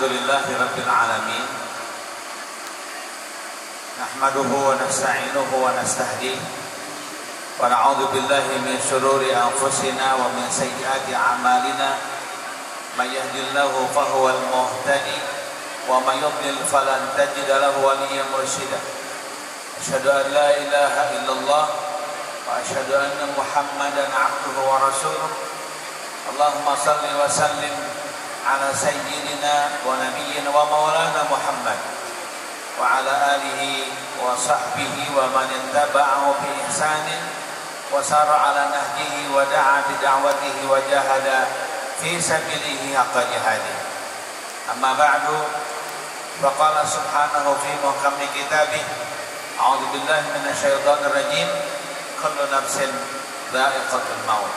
Alhamdulillahi Rabbil Alamin. Nahmaduhu wa nasta'inuhu wa nastahdihi wa na'udzu billahi min shururi anfusina wa min sayyiati a'malina. May yahdihillahu fahuwal muhtadi wa may yudlil falan tajida lahu waliyyan mursyida. Asyhadu an la ilaha illallah wa asyhadu anna Muhammadan 'abduhu wa rasuluh. Allahumma shalli wa sallim ala sayyidina wa nabiyyina wa maulana Muhammad wa ala alihi wa sahbihi wa man ittaba'ahu bi ihsanin wa sara ala nahjihi wa da'a bi da'watihi wa jahada fi sabilihi haqqa jihadihi. Amma ba'du, faqala subhanahu fi muhkami kitabih, a'udzu billahi minasyaitonir rajim, kullu nafsin dha'iqatul maut.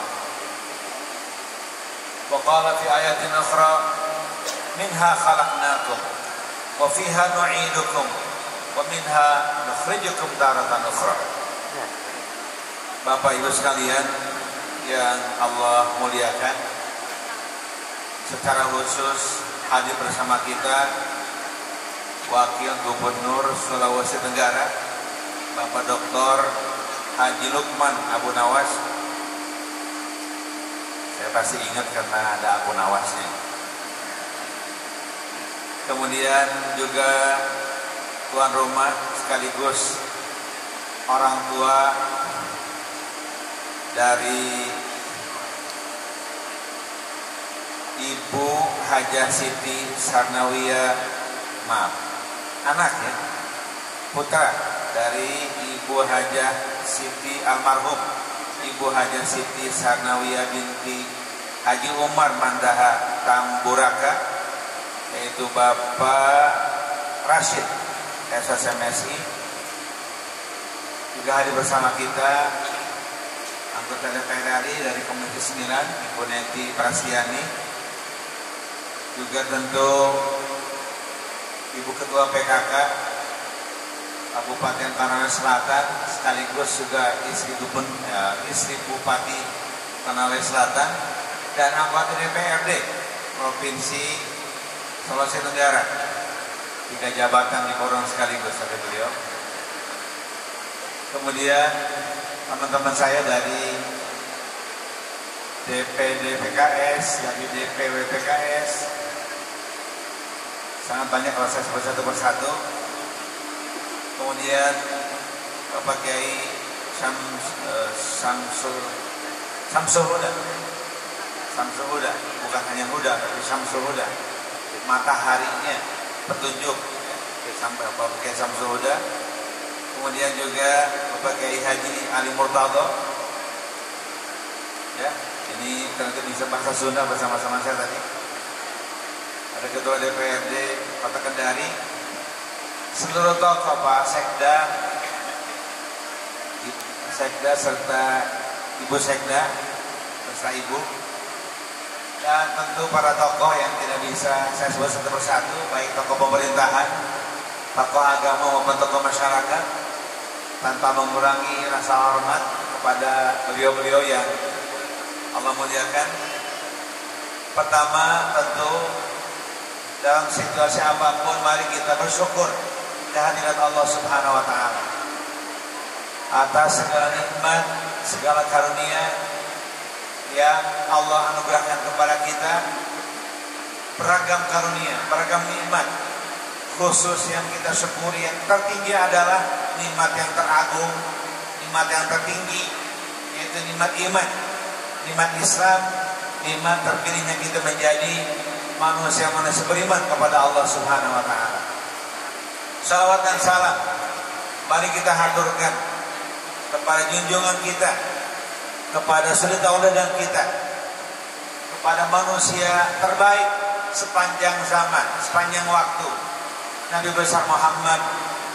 Wa qala fi ayatin ukhra, minha khalaqnakum wa fiha nu'idukum wa minha nukhrijukum taratan ukhra. Bapak Ibu sekalian yang Allah muliakan, secara khusus hadir bersama kita Wakil Gubernur Sulawesi Tenggara, Bapak Dr. Haji Lukman Abu Nawas. Saya pasti ingat karena ada Abu Nawasnya. Kemudian juga tuan rumah sekaligus orang tua dari Ibu Hajah Siti Sarnawiyah, anak ya, putra dari Ibu Hajah Siti almarhum Ibu Hajah Siti Sarnawiyah binti Haji Umar Mandaha Tamburaka, yaitu Bapak Rashid SSMSI. Juga hadir bersama kita anggota DPR RI dari Komisi 9 Ibu Neti Prasiani, juga tentu Ibu Ketua PKK Kabupaten Tanah Selatan, sekaligus juga istri Bupati Tanah Selatan, dan anggota DPRD Provinsi Sulawesi Tenggara. 3 jabatan dikorong sekaligus oleh beliau. Kemudian teman-teman saya dari DPD PKS, dari DPW PKS, sangat banyak kalau saya sebut satu persatu. Kemudian Bapak Kiai Samsul Huda, bukan hanya Huda tapi Samsul Huda, mataharinya, petunjuk ya, Bapak Kiai Samsul Huda. Kemudian juga Bapak Kiai Haji Ali Murtado, ya, ini tentu bisa bahasa Sunda bersama-sama saya tadi. Ada Ketua DPRD Kota Kendari, seluruh tokoh Pak Sekda serta Ibu Sekda serta Ibu, dan tentu para tokoh yang tidak bisa saya sebut satu persatu, baik tokoh pemerintahan, tokoh agama maupun tokoh masyarakat, tanpa mengurangi rasa hormat kepada beliau-beliau yang Allah muliakan. Pertama, tentu dalam situasi apapun mari kita bersyukur kehadirat Allah Subhanahu wa taala atas segala nikmat, segala karunia yang Allah anugerahkan kepada kita. Beragam karunia, beragam nikmat, khusus yang kita syukuri yang tertinggi adalah nikmat yang teragung, nikmat yang tertinggi, yaitu nikmat iman, nikmat Islam, nikmat terpilihnya kita menjadi manusia-manusia beriman kepada Allah Subhanahu wa taala. Salawat dan salam mari kita haturkan kepada junjungan kita, kepada suri tauladan kita, kepada manusia terbaik sepanjang zaman, sepanjang waktu, Nabi besar Muhammad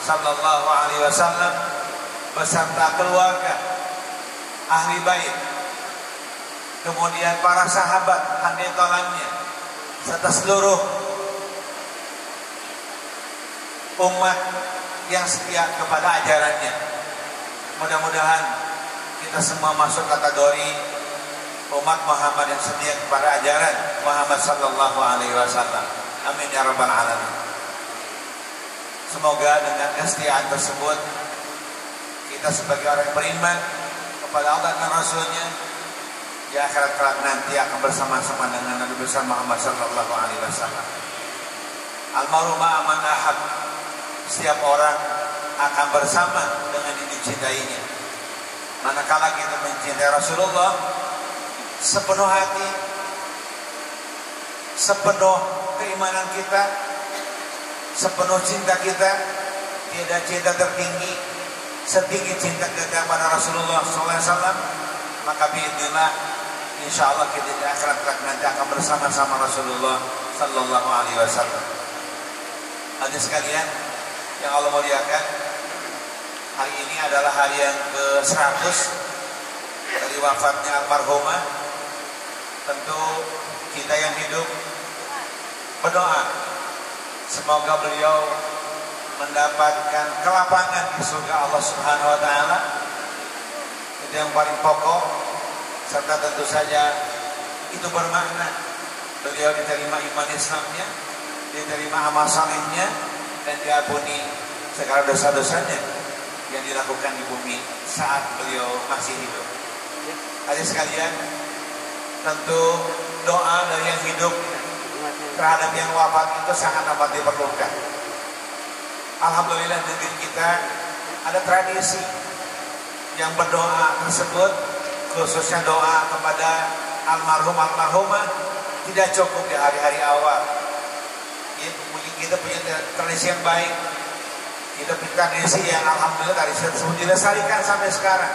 sallallahu alaihi wasallam beserta keluarga, ahli bait, kemudian para sahabat handetolannya, serta seluruh umat yang setia kepada ajarannya. Mudah-mudahan kita semua masuk kategori umat Muhammad yang setia kepada ajaran Muhammad sallallahu alaihi wasallam. Amin ya rabbal alamin. Semoga dengan kesetiaan tersebut kita sebagai orang yang beriman kepada Allah dan Rasulnya di akhirat kelak nanti akan bersama-sama dengan Nabi besar Muhammad sallallahu alaihi wasallam. Almaru ma'a man ahab. Setiap orang akan bersama dengan yang dicintainya. Manakala kita mencintai Rasulullah sepenuh hati, sepenuh keimanan kita, sepenuh cinta kita, tiada cinta tertinggi setinggi cinta kita kepada Rasulullah SAW, maka biidznillah insyaallah kita di akhirat nanti akan bersama-sama Rasulullah sallallahu alaihi wasallam. Hadirin sekalian yang Allah muliakan, hari ini adalah hari yang ke-100 dari wafatnya almarhumah. Tentu kita yang hidup berdoa semoga beliau mendapatkan kelapangan di surga Allah Subhanahu wa taala. Itu yang paling pokok, serta tentu saja itu bermakna beliau diterima iman Islamnya, diterima amal salehnya, dan diampuni segala dosa-dosanya yang dilakukan di bumi saat beliau masih hidup. Hadirin sekalian, tentu doa dari yang hidup terhadap yang wafat itu sangat amat diperlukan. Alhamdulillah negeri kita ada tradisi yang berdoa tersebut, khususnya doa kepada almarhum almarhumah tidak cukup di hari-hari awal. Kita punya tradisi yang baik, kita punya tradisi yang alhamdulillah tradisi tersebut dilestarikan sampai sekarang.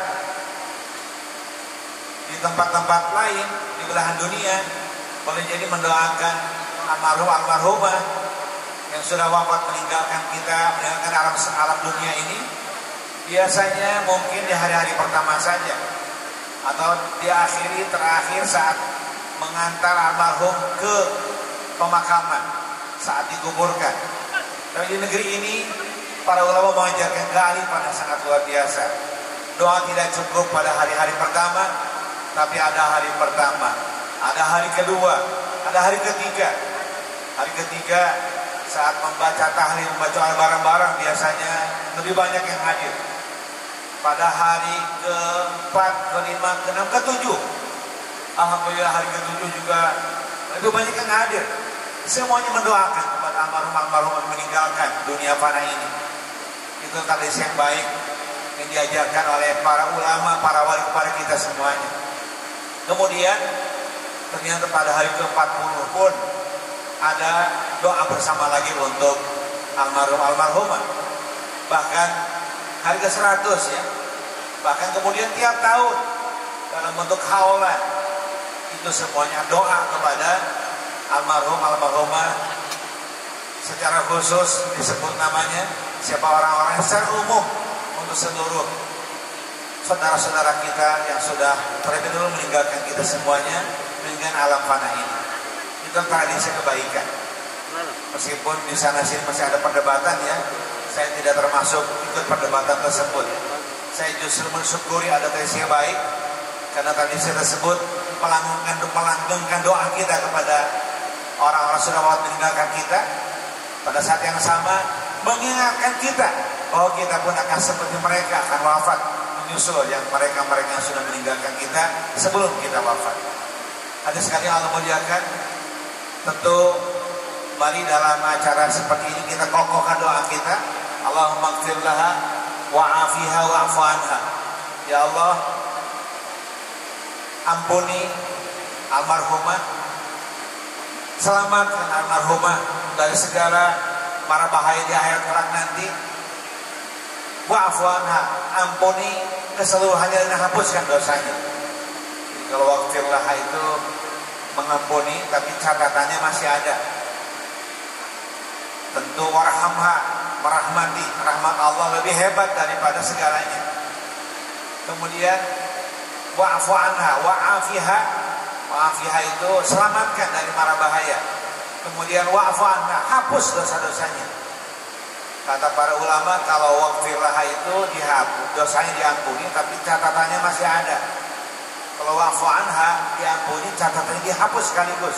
Di tempat-tempat lain di belahan dunia boleh jadi mendoakan almarhum almarhumah yang sudah wafat meninggalkan kita, meninggalkan alam dunia ini, biasanya mungkin di hari-hari pertama saja atau terakhir saat mengantar almarhum ke pemakaman, saat dikuburkan. Tapi di negeri ini para ulama mengajarkan kearifan yang sangat luar biasa. Doa tidak cukup pada hari-hari pertama, tapi ada hari pertama, ada hari kedua, ada hari ketiga. Hari ketiga saat membaca tahlil, membaca barang-barang biasanya lebih banyak yang hadir. Pada hari ke-4, ke-5, ke-6, ke-7, alhamdulillah hari ke-7 juga lebih banyak yang hadir. Semuanya mendoakan kepada almarhum yang meninggalkan dunia fana ini. Itu tradisi yang baik yang diajarkan oleh para ulama, para wali kepada kita semuanya. Kemudian ternyata pada hari ke-40 pun ada doa bersama lagi untuk almarhumah. Bahkan hari ke-100 ya. Bahkan kemudian tiap tahun dalam bentuk haulan itu semuanya doa kepada almarhumah. Secara khusus disebut namanya siapa orang-orang secara umum untuk seluruh saudara-saudara kita yang sudah terlebih dahulu meninggalkan kita semuanya dengan alam fana ini. Itu tradisi kebaikan. Meskipun di sana sini masih ada perdebatan ya, saya tidak termasuk ikut perdebatan tersebut. Saya justru mensyukuri ada tradisi yang baik, karena tradisi tersebut melanggengkan doa kita kepada orang-orang sudah wafat meninggalkan kita. Pada saat yang sama mengingatkan kita bahwa kita pun akan seperti mereka akan wafat, menyusul yang mereka yang sudah meninggalkan kita sebelum kita wafat. Ada sekali Allah muliakan. Tentu mari dalam acara seperti ini kita kokohkan doa kita. Allahumma ighfir laha wa'afiha wa'fu anha. Ya Allah, ampuni almarhumah, selamatkan almarhumah dari segala mara bahaya di akhirat kelak nanti. Wa'fu anha, ampuni keseluruhannya dan hapuskan dosanya. Jadi kalau waghfir laha itu mengampuni, tapi catatannya masih ada. Tentu warhamha, merahmati, rahmat Allah lebih hebat daripada segalanya. Kemudian wa'fu anha, wa'afiha, wa'afiha itu selamatkan dari mara bahaya. Kemudian wa'fu anha, hapus dosa-dosanya. Kata para ulama kalau waghfir laha itu dihapus, dosanya diampuni, tapi catatannya masih ada. Kalau wa'fu anha diampuni, catatannya dihapus sekaligus.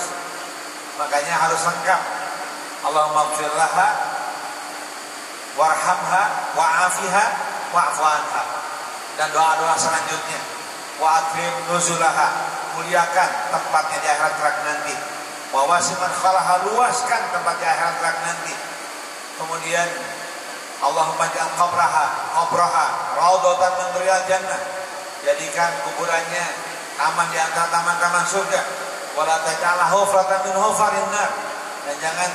Makanya harus lengkap. Allahumma ighfir laha warhamha wa'afiha wa'fu anha. Dan doa-doa selanjutnya, wa akrim nuzulaha, muliakan tempatnya di akhirat kelak nanti. Wa wasiman khalaha, luaskan tempat di akhirat kelak nanti. Kemudian Allahumma ja'al qabraha raudhatan min riyadil jannah, jadikan kuburannya taman di antara taman-taman surga. Wala taj'alha hufratan min hufarin nar, dan jangan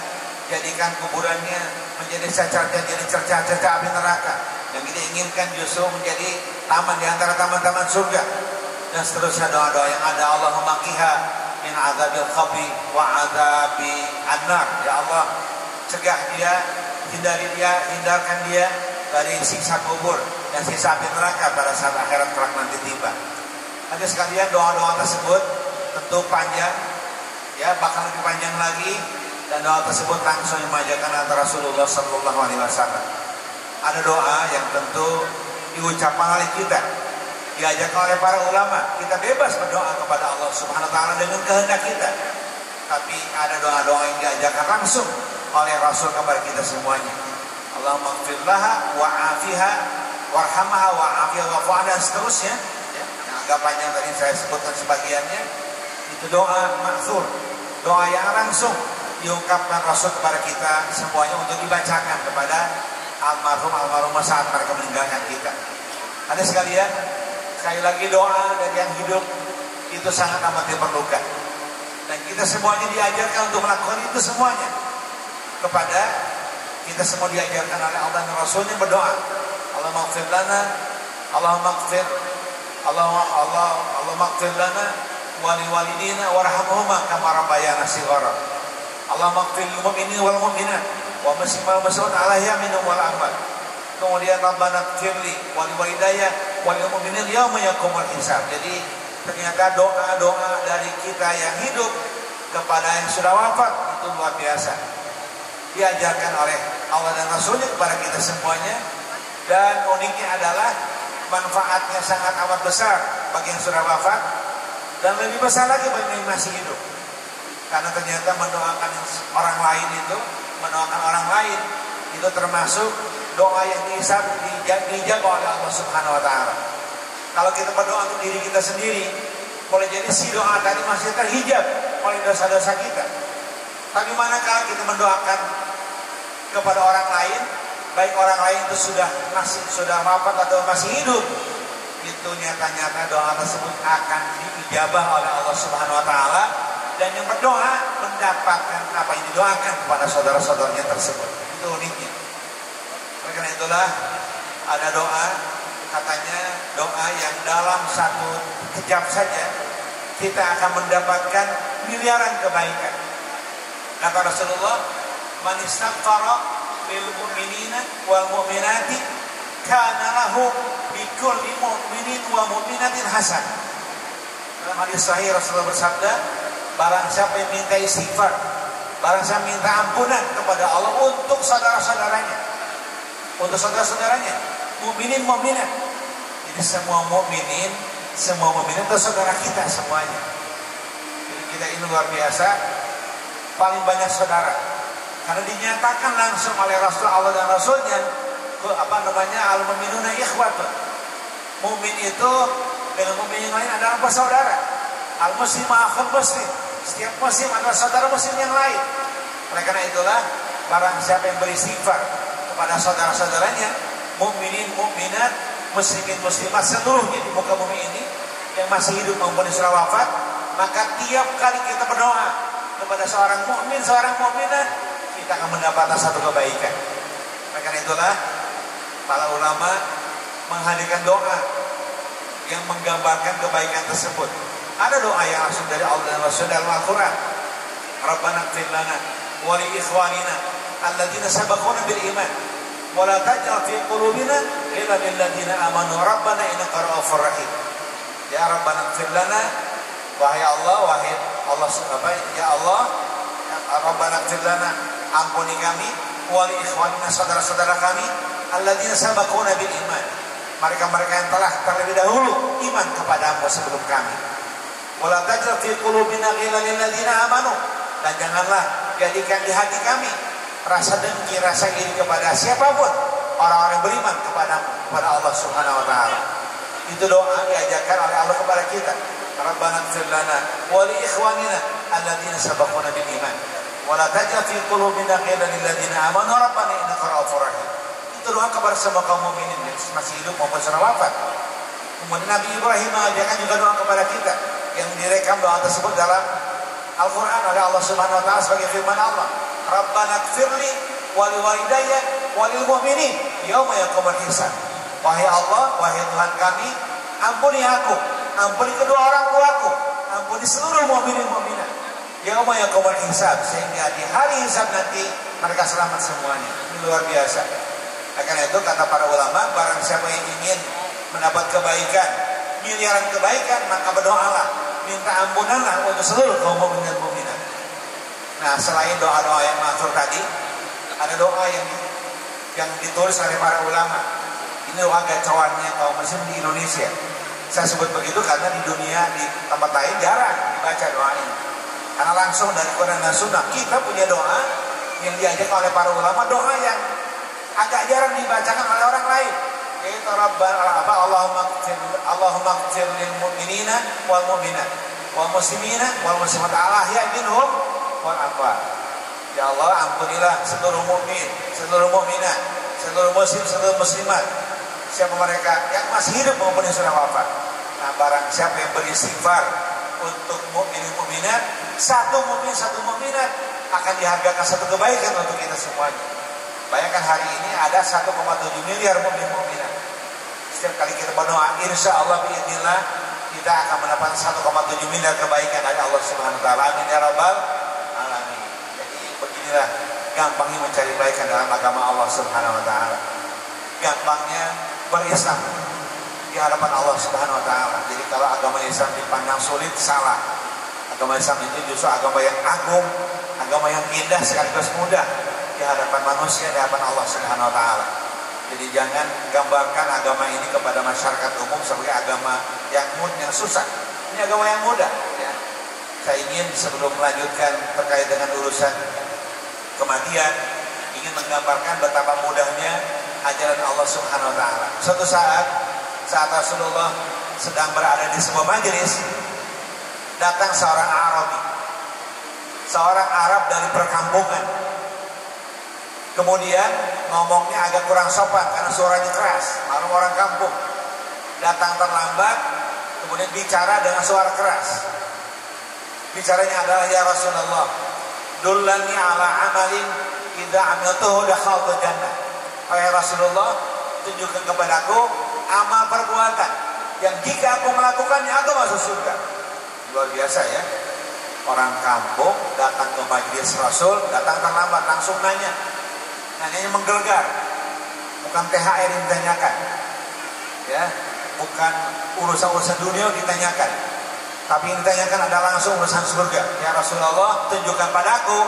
jadikan kuburannya menjadi cerca api neraka. Yang kita inginkan justru menjadi taman di antara taman-taman surga. Dan seterusnya doa-doa yang ada. Allahumma qiha min adzabil qabri wa adzabi annar. Ya Allah, cegah dia, hindarkan dia dari siksa kubur dan siksa api neraka pada saat akhirat kelak nanti tiba. Ada sekalian, doa-doa tersebut tentu panjang, ya bakal lebih panjang lagi, dan doa tersebut langsung dimajakan antara Rasulullah Sallallahu Alaihi Wasallam. Ada doa yang tentu diucapkan oleh kita, diajarkan oleh para ulama. Kita bebas berdoa kepada Allah Subhanahu Wa Taala dengan kehendak kita. Tapi ada doa-doa yang diajarkan langsung oleh Rasul kepada kita semuanya. Allahumma ighfir laha wa'afiha warhamha wa'afiha wa'fu anha, dan seterusnya. Ya, yang agak panjang tadi saya sebutkan sebagiannya. Itu doa maksur, doa yang langsung diungkapkan Rasul kepada kita semuanya untuk dibacakan kepada almarhumah saat mereka meninggalkan kita. Ada sekalian, sekali lagi doa dari yang hidup itu sangat amat diperlukan, dan kita semuanya diajarkan untuk melakukan itu semuanya. Kepada kita semua diajarkan oleh Allah dan Rasulnya berdoa. Allahumma ighfir lana, Allahumma ighfir lana wa liwalidina warhamhuma kama rabbayana shighara. Allahumma ighfir lil mu'minina wal mu'minat wa muslimin wal muslimat ala yaminum wal amal. Kemudian Rabbana ighfirli wa liwalidayya wa lil mu'minin yauma yaqumul hisab. Jadi ternyata doa-doa dari kita yang hidup kepada yang sudah wafat itu luar biasa, diajarkan oleh Allah dan Rasulnya kepada kita semuanya. Dan uniknya adalah manfaatnya sangat amat besar bagi yang sudah wafat, dan lebih besar lagi bagi yang masih hidup. Karena ternyata mendoakan orang lain itu termasuk doa yang dijaga oleh Allah Subhanahu Wa Taala. Kalau kita berdoa untuk diri kita sendiri, boleh jadi si doa tadi masih terhijab oleh dosa-dosa kita. Tapi manakala kita mendoakan kepada orang lain, baik orang lain itu sudah wafat atau masih hidup, itu nyata-nyata doa tersebut akan diijabah oleh Allah Subhanahu Wa Taala, dan yang berdoa mendapatkan apa yang didoakan kepada saudara-saudaranya tersebut. Itu uniknya. Oleh karena itulah ada doa, katanya doa yang dalam satu kejap saja kita akan mendapatkan miliaran kebaikan. Kata Rasulullah, man istaghfara lil mu'minina wal mu'minati kana lahu bi kulli mu'minin wa mu'minatin hasan. Dalam hadis sahih Rasulullah bersabda, barang siapa yang minta istighfar, barang siapa minta ampunan kepada Allah untuk saudara-saudaranya, mukminin mukminat. Jadi semua mukminin itu saudara kita semuanya. Jadi kita ini luar biasa, paling banyak saudara, karena dinyatakan langsung oleh Rasul Allah dan Rasulnya, al-mu'minuna ikhwatun. Mukmin itu dengan mukmin yang lain adalah bersaudara. Al-muslim akhul muslim, setiap muslim adalah saudara muslim yang lain. Oleh karena itulah barang siapa yang beristighfar kepada saudara-saudaranya, mukminin mukminat, muslimin muslimat seluruhnya di muka bumi ini, yang masih hidup maupun yang sudah wafat, maka tiap kali kita berdoa kepada seorang mukmin, seorang mukminat, kita akan mendapatkan satu kebaikan. Oleh karena itulah para ulama menghadirkan doa yang menggambarkan kebaikan tersebut. Ada doa yang langsung dari Allah dan Rasul dalam Al-Quran. Rabbana ighfir lana wa li ikhwanina alladzina sabaquna bil iman wa la taj'al fi qulubina ghillan lil ladzina amanu rabbana innaka ra'ufur rahim. Ya Rabbana ighfir lana, wahai Allah, ya Allah, Rabbana ighfir lana, ampuni kami, wa li ikhwanina, saudara-saudara kami, alladzina sabaquna bil iman, mereka-mereka yang telah terlebih dahulu iman kepadamu sebelum kami. Wala taj'al fi qulubina ghillan lil ladzina amanu, dan janganlah jadikan di hati kami rasa dengki, rasa iri kepada siapapun orang-orang yang beriman kepada Allah Subhanahu wa taala. Itu doa diajarkan oleh Allah kepada kita. Rabbana ighfir lana wa li ikhwanina alladziina sabaquna bil iman wa la taj'al fi qulubina ghillan lil ladziina amanu rabbana innaka ra'ufur rahim. Itu doa kepada semua kaum mukminin yang masih hidup maupun sudah wafat. Kemudian Nabi Ibrahim mengajarkan juga doa kepada kita yang direkam doa tersebut dalam Al-Quran oleh Allah Subhanahu wa taala sebagai firman Allah, Rabbana ighfirli wa li walidayya wa lil mu'minin yauma yaqumul hisab. Wahai Allah, wahai Tuhan kami, ampuni aku, ampuni kedua orang tuaku, ampuni seluruh mukminin mukminat yauma yaqumul hisab, sehingga di hari hisab nanti mereka selamat semuanya. Ini luar biasa. Karena itu kata para ulama, barang siapa yang ingin mendapat kebaikan, miliaran kebaikan, maka berdoalah, minta ampunanlah untuk seluruh kaum mukminin dan mukminat. Nah, selain doa-doa yang maksud tadi, ada doa yang ditulis oleh para ulama. Ini doa gacoannya kaum muslim di Indonesia. Saya sebut begitu karena di dunia, di tempat lain jarang dibaca doa ini. Karena langsung dari Quran dan Sunnah. Kita punya doa yang diajarkan oleh para ulama, doa yang agak jarang dibacakan oleh orang lain. Yaitu Allahumma ighfir lil mu'minina wal mu'minat wal muslimina wal muslimat al-ahya'i minhum wal amwat. Ya Allah, ampunilah seluruh mukmin, seluruh mukminat, seluruh muslim, seluruh muslimat, siapa mereka yang masih hidup maupun yang sudah wafat. Nah, barang siapa yang beristighfar untuk mukmin mukminat, satu mukmin satu mukminat, akan dihargakan satu kebaikan untuk kita semuanya. Bayangkan hari ini ada 1,7 miliar mukmin mukminat. Setiap kali kita berdoa, insya Allah biidznillah kita akan mendapat 1,7 miliar kebaikan dari Allah Subhanahu wa taala. Amin ya rabbal alamin. Jadi beginilah gampangnya mencari kebaikan dalam agama Allah Subhanahu wa taala. Gampangnya berislam di hadapan Allah Subhanahu wa taala. Jadi kalau agama Islam dipandang sulit, salah. Agama Islam itu justru agama yang agung, agama yang indah sekaligus mudah di hadapan manusia, di hadapan Allah Subhanahu wa taala. Jadi jangan gambarkan agama ini kepada masyarakat umum sebagai agama yang susah. Ini agama yang mudah, ya. Saya ingin sebelum melanjutkan terkait dengan urusan kematian, ingin menggambarkan betapa mudahnya ajaran Allah Subhanahu wa taala. Suatu saat Rasulullah sedang berada di sebuah majelis, datang seorang Arabi, seorang Arab dari perkampungan. Kemudian ngomongnya agak kurang sopan karena suaranya keras, malu orang kampung. Datang terlambat, kemudian bicara dengan suara keras. Bicaranya adalah, ya Rasulullah, dullani ala amalin idza amiltuhu dakhaltu jannah. Wahai Rasulullah, tunjukkan kepadaku amal perbuatan yang jika aku melakukannya aku masuk surga. Luar biasa ya. Orang kampung datang ke majelis Rasul, datang terlambat, langsung nanya. Nanyanya menggelegar, bukan THR yang ditanyakan, ya, bukan urusan-urusan dunia ditanyakan, tapi yang ditanyakan adalah langsung urusan surga. Ya Rasulullah, tunjukkan padaku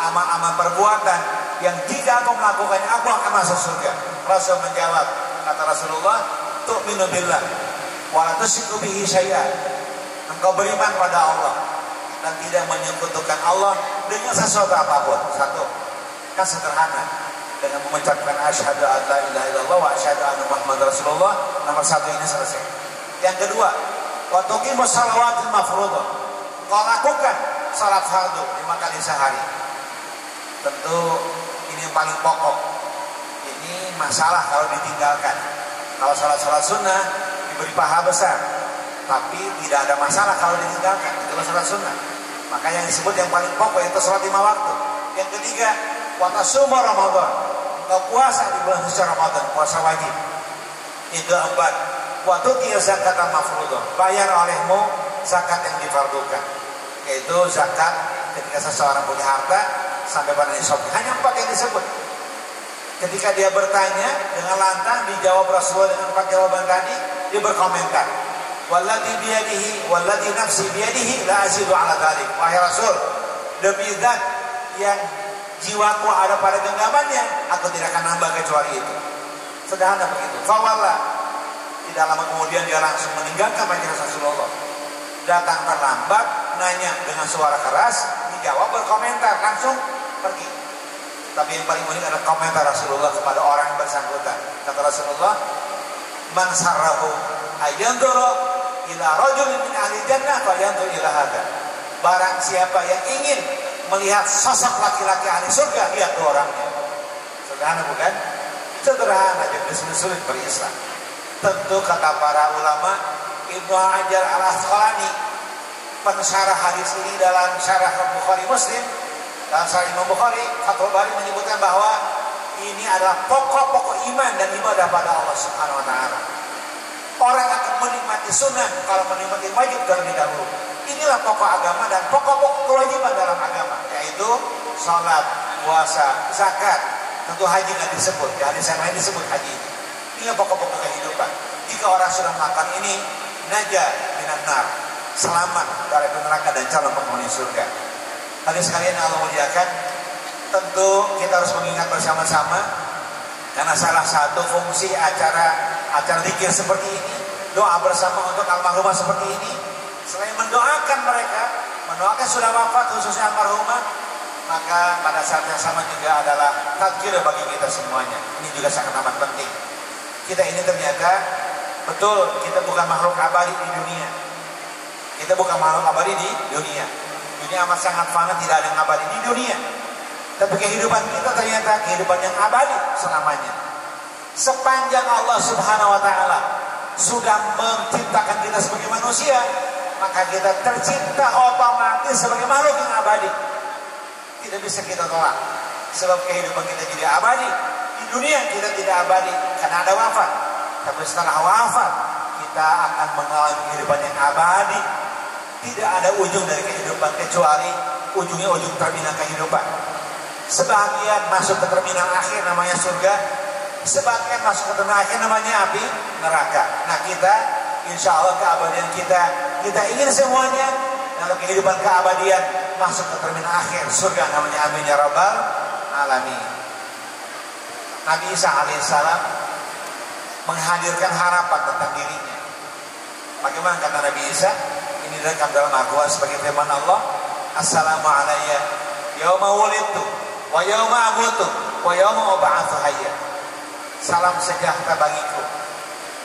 amal-amal perbuatan yang jika aku melakukannya aku akan masuk surga. Rasul menjawab, kata Rasulullah, tu'minu billah wa la tusyriku bihi syai'an. Engkau beriman pada Allah dan tidak menyekutukan Allah dengan sesuatu apapun. Satu, kan sederhana. Dengan mengucapkan asyhadu an la ilaha illallah wa asyhadu anna Muhammadar Rasulullah, nomor satu ini selesai. Yang kedua, wa tuqimus shalawatil mafruḍah. Kau lakukan salat fardu 5 kali sehari. Tentu ini yang paling pokok. Ini masalah kalau ditinggalkan. Kalau salat sunnah diberi pahala besar, tapi tidak ada masalah kalau ditinggalkan. Itulah salat sunnah. Maka yang disebut yang paling pokok itu salat 5 waktu. Yang ketiga, wa tasuma Ramadan. Engkau puasa di bulan suci Ramadan, puasa wajib. Yang keempat, wa tuti zakat al-mafruḍah. Bayar olehmu zakat yang difardukan. Yaitu zakat ketika seseorang punya harta sampai pada nisab. Hanya 4 yang disebut. Ketika dia bertanya dengan lantang, dijawab Rasulullah dengan 4 jawaban tadi, dia berkomentar, walladzi biyadihi walladzi nafsi biyadihi la azidu ala dzalik. Wahai Rasul, demi zat yang jiwaku ada pada genggamannya, aku tidak akan nambah kecuali itu. Sederhana begitu. Fawallah. Tidak lama kemudian dia langsung meninggalkan majelis Rasulullah. Datang terlambat, nanya dengan suara keras, dijawab berkomentar, langsung pergi. Tapi yang paling unik adalah komentar Rasulullah kepada orang yang bersangkutan. Kata Rasulullah, "Man sarrahu ayyandura ila rajulin min ahli jannah falyanzur ila hadza." Barang siapa yang ingin melihat sosok laki-laki ahli surga, lihat tuh orangnya. Sederhana bukan? Sederhana, jadi sulit berislam. Tentu kata para ulama, Ibnu Hajar Al-Asqalani pensyarah hadis ini dalam syarah Bukhari Muslim, dalam syarah Imam Bukhari, Fathul Bari menyebutkan bahwa ini adalah pokok-pokok iman dan ibadah pada Allah Subhanahu wa taala. Orang akan menikmati sunnah kalau menikmati wajib terlebih dahulu. Inilah pokok agama dan pokok-pokok kewajiban dalam agama, yaitu salat, puasa, zakat. Tentu haji nggak disebut, di hadis yang lain disebut haji. Inilah pokok-pokok kehidupan. Jika orang sudah melakukan ini, naja minan nar, selamat dari neraka dan calon penghuni surga. Hadirin sekalian yang Allah muliakan, tentu kita harus mengingat bersama-sama, karena salah satu fungsi acara zikir seperti ini, doa bersama untuk almarhumah seperti ini, selain mendoakan mereka, mendoakan sudah wafat khususnya almarhumah, maka pada saat yang sama juga adalah tadzkir bagi kita semuanya. Ini juga sangat amat penting. Kita ini ternyata betul, kita bukan makhluk abadi di dunia. Kita bukan makhluk abadi di dunia. Dunia amat sangat fana, tidak ada yang abadi di dunia. Tapi kehidupan kita ternyata kehidupan yang abadi selamanya. Sepanjang Allah Subhanahu wa taala sudah menciptakan kita sebagai manusia, maka kita tercipta otomatis sebagai makhluk yang abadi. Tidak bisa kita tolak. Sebab kehidupan kita jadi abadi. Di dunia kita tidak abadi karena ada wafat. Tapi setelah wafat kita akan mengalami kehidupan yang abadi. Tidak ada ujung dari kehidupan kecuali ujungnya ujung terminal kehidupan. Sebagian masuk ke terminal akhir namanya surga, sebagian masuk ke terminal akhir namanya api neraka. Nah kita insya Allah keabadian kita ingin semuanya dalam kehidupan keabadian masuk ke terminal akhir surga namanya, amin ya rabbal alamin. Nabi Isa alaihissalam menghadirkan harapan tentang dirinya. Bagaimana kata Nabi Isa? Ini direkam dalam Al-Quran sebagai firman Allah, "Assalamu alayya yauma wulidtu wa yauma amutu wa yauma ub'atsu hayya." Salam sejahtera bagiku.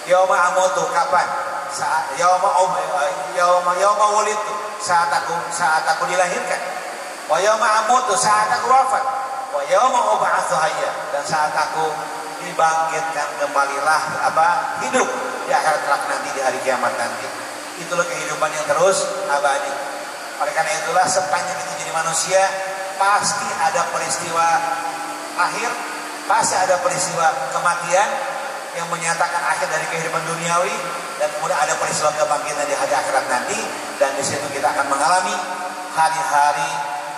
Yauma amutu, kapan? Saat yauma wulidtu, saat aku dilahirkan. Wa yauma amutu, saat aku wafat. Wa yauma ub'atsu hayya, dan saat aku dibangkitkan kembalilah hidup di akhirat kelak nanti, di hari kiamat nanti. Itulah kehidupan yang terus abadi. Oleh karena itulah sepanjang kita jadi manusia pasti ada peristiwa akhir, pasti ada peristiwa kematian yang menyatakan akhir dari kehidupan duniawi, dan kemudian ada peristiwa kebangkitan di hari akhirat nanti, dan di situ kita akan mengalami hari-hari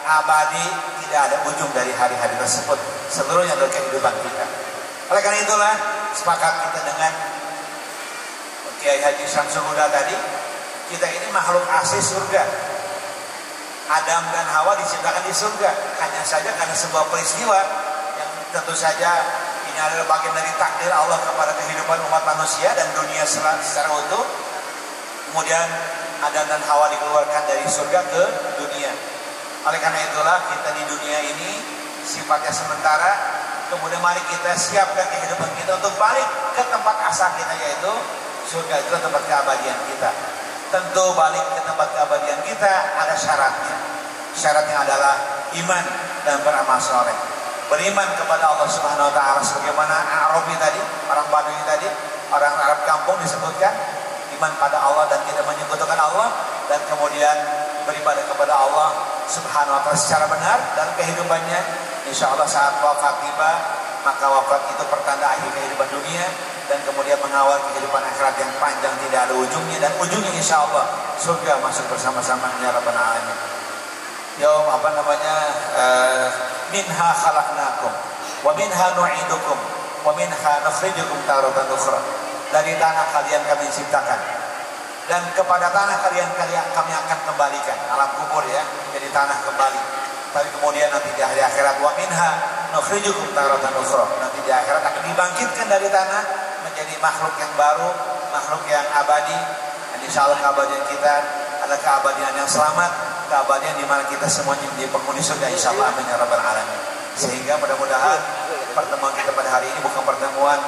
abadi, tidak ada ujung dari hari-hari tersebut, seluruhnya dari kehidupan kita. Oleh karena itulah sepakat kita dengan Kiai Haji Syamsul Huda tadi, kita ini makhluk asli surga. Adam dan Hawa diciptakan di surga, hanya saja karena sebuah peristiwa yang tentu saja ini adalah bagian dari takdir Allah kepada kehidupan umat manusia dan dunia secara utuh. Kemudian Adam dan Hawa dikeluarkan dari surga ke dunia. Oleh karena itulah kita di dunia ini sifatnya sementara. Kemudian mari kita siapkan kehidupan kita untuk balik ke tempat asal kita, yaitu surga. Itu tempat keabadian kita. Tentu balik ke tempat keabadian kita ada syaratnya. Syaratnya adalah iman dan beramal saleh. Beriman kepada Allah Subhanahu wa taala sebagaimana Arabi tadi, orang Badui tadi, orang Arab kampung disebutkan iman pada Allah dan tidak menyekutukan Allah, dan kemudian beribadah kepada Allah Subhanahu wa taala secara benar dalam kehidupannya. Insyaallah saat wafat tiba, maka wafat itu pertanda akhir kehidupan dunia, dan kemudian mengawal kehidupan akhirat yang panjang tidak ada ujungnya, dan ujungnya insyaallah surga masuk bersama-sama ya rabbal alamin. Yaum minha khalaqnakum wa minha nu'idukum wa minha nukhrijukum taratan ukhra. Dari tanah kalian kami ciptakan, dan kepada tanah kalian kami akan kembalikan, alam kubur ya, jadi tanah kembali. Tapi kemudian nanti di hari akhirat, wa minha nukhrijukum taratan ukhra, nanti di akhirat akan dibangkitkan dari tanah menjadi makhluk yang baru, makhluk yang abadi. Dan insyaallah keabadian kita adalah keabadian yang selamat, keabadian di mana kita semuanya menjadi penghuni surga insyaallah, amin ya rabbal alamin. Sehingga mudah-mudahan pertemuan kita pada hari ini bukan pertemuan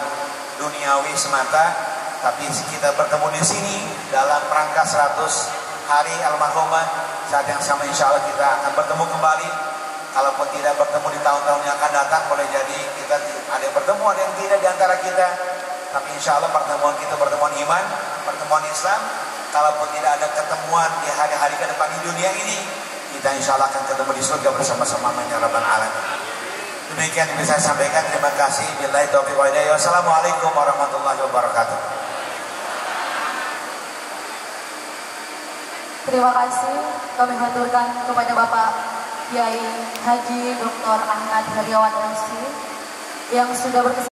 duniawi semata, tapi kita bertemu di sini dalam rangka 100 hari almarhumah. Saat yang sama insya Allah kita akan bertemu kembali. Kalaupun tidak bertemu di tahun-tahun yang akan datang, boleh jadi kita ada yang bertemu, ada yang tidak di antara kita. Tapi insya Allah pertemuan kita pertemuan iman, pertemuan Islam. Kalaupun tidak ada ketemuan di hari-hari ke depan di dunia ini, kita insya Allah akan ketemu di surga bersama-sama ya Rabbal Alamin. Demikian yang bisa saya sampaikan. Terima kasih. Billahi taufiq wal hidayah. Wassalamualaikum warahmatullahi wabarakatuh. Terima kasih kami haturkan kepada Bapak Kiai Haji Dr. Ahmad Heriawan MC yang sudah berkesempatan